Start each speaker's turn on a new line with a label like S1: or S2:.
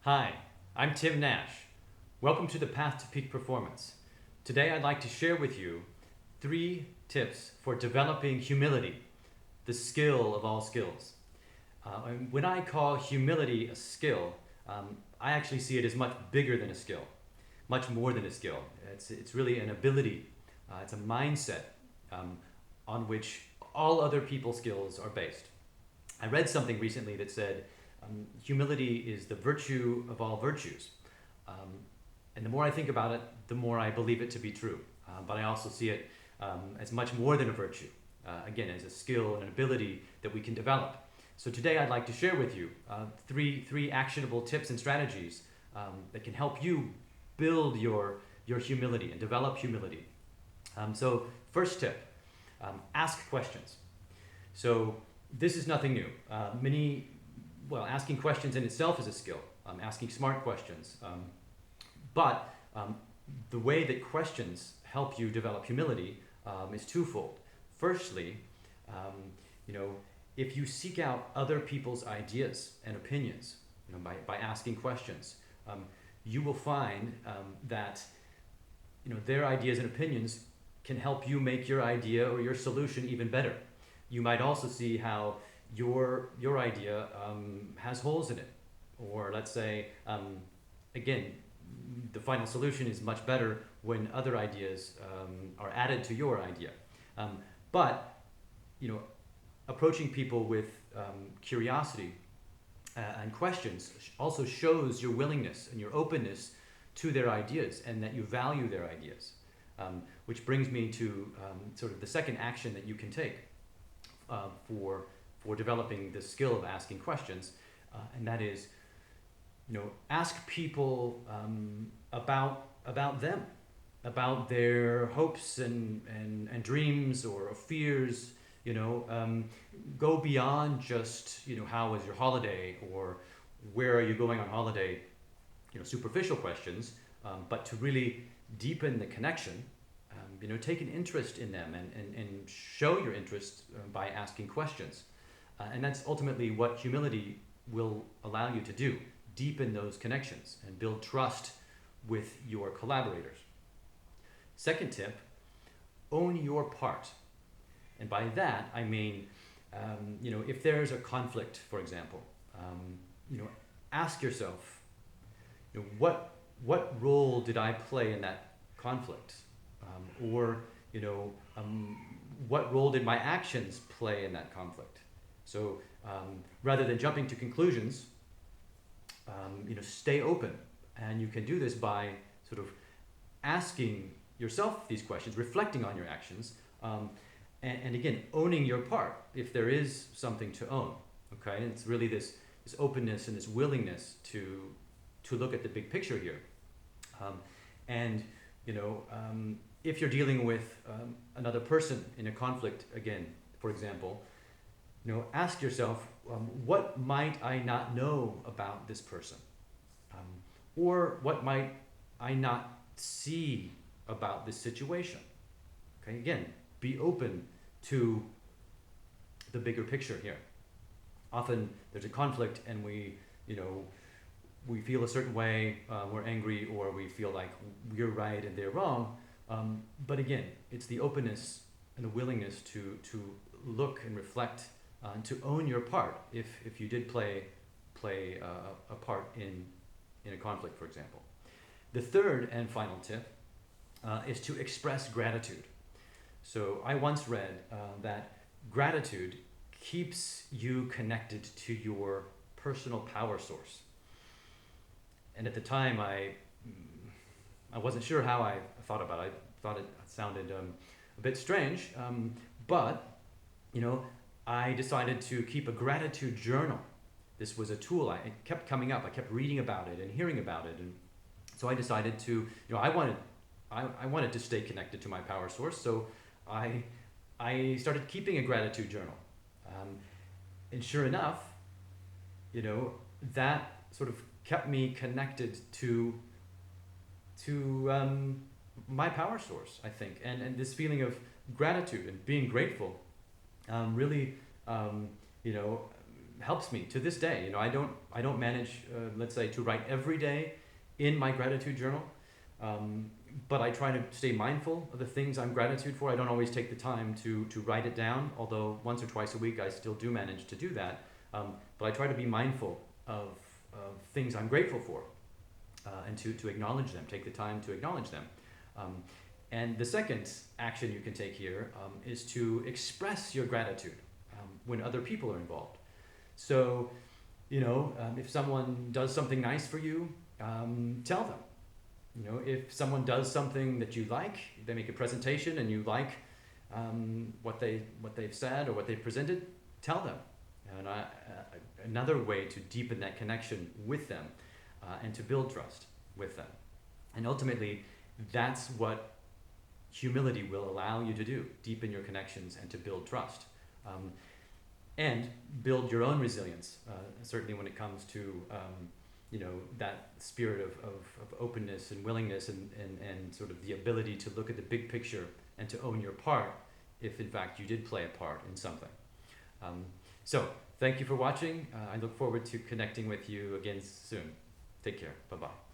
S1: Hi, I'm Tim Nash. Welcome to the Path to Peak Performance. Today I'd like to share with you 3 tips for developing humility, the skill of all skills. And when I call humility a skill, I actually see it as much bigger than a skill, much more than a skill. It's really an ability, it's a mindset on which all other people's skills are based. I read something recently that said humility is the virtue of all virtues. Um, and the more I think about it, the more I believe it to be true. But I also see it as much more than a virtue, again, as a skill and an ability that we can develop. So today I'd like to share with you three actionable tips and strategies that can help you build your humility and develop humility. So first tip, ask questions. So this is nothing new. Asking questions in itself is a skill. Asking smart questions. But the way that questions help you develop humility is twofold. Firstly, um, you know, if you seek out other people's ideas and opinions, by asking questions, you will find that their ideas and opinions can help you make your idea or your solution even better. You might also see how your idea has holes in it, or let's say again, the final solution is much better when other ideas are added to your idea. But approaching people with curiosity and questions also shows your willingness and your openness to their ideas, and that you value their ideas. Which brings me to sort of the second action that you can take for developing the skill of asking questions, and that is, ask people about them, about their hopes and dreams or fears. Go beyond just how was your holiday, or where are you going on holiday. Superficial questions, but to really deepen the connection. Take an interest in them, and show your interest by asking questions. And that's ultimately what humility will allow you to do: deepen those connections and build trust with your collaborators. Second tip, own your part. And by that, I mean, if there's a conflict, for example, ask yourself, what role did I play in that conflict? Or what role did my actions play in that conflict? So rather than jumping to conclusions, stay open. And you can do this by sort of asking yourself these questions, reflecting on your actions, and again, owning your part if there is something to own. Okay, and it's really this openness and this willingness to look at the big picture here. And if you're dealing with another person in a conflict, again, for example, ask yourself, what might I not know about this person? Or what might I not see about this situation? Okay, again, be open to the bigger picture here. Often there's a conflict and we feel a certain way, we're angry, or we feel like we're right and they're wrong. But again, it's the openness and the willingness to look and reflect, and to own your part if you did play a part in a conflict, for example. The third and final tip is to express gratitude. So I once read that gratitude keeps you connected to your personal power source. And at the time, I wasn't sure how I thought about it. I thought it sounded a bit strange, but I decided to keep a gratitude journal. This was a tool. It kept coming up. I kept reading about it and hearing about it, and so I decided to. I wanted to stay connected to my power source, so I started keeping a gratitude journal, and sure enough, that sort of kept me connected to my power source, I think, and this feeling of gratitude and being grateful really, helps me to this day. I don't manage, let's say, to write every day in my gratitude journal, but I try to stay mindful of the things I'm gratitude for. I don't always take the time to write it down, although once or twice a week I still do manage to do that. But I try to be mindful of things I'm grateful for, and to acknowledge them, take the time to acknowledge them. And the second action you can take here is to express your gratitude when other people are involved. So, if someone does something nice for you, tell them. If someone does something that you like, they make a presentation and you like what they've said or what they've presented, tell them. And another way to deepen that connection with them and to build trust with them. And ultimately, that's what humility will allow you to do: deepen your connections and to build trust. And build your own resilience, certainly when it comes to that spirit of openness and willingness and sort of the ability to look at the big picture and to own your part if in fact you did play a part in something. So thank you for watching. I look forward to connecting with you again soon. Take care. Bye-bye.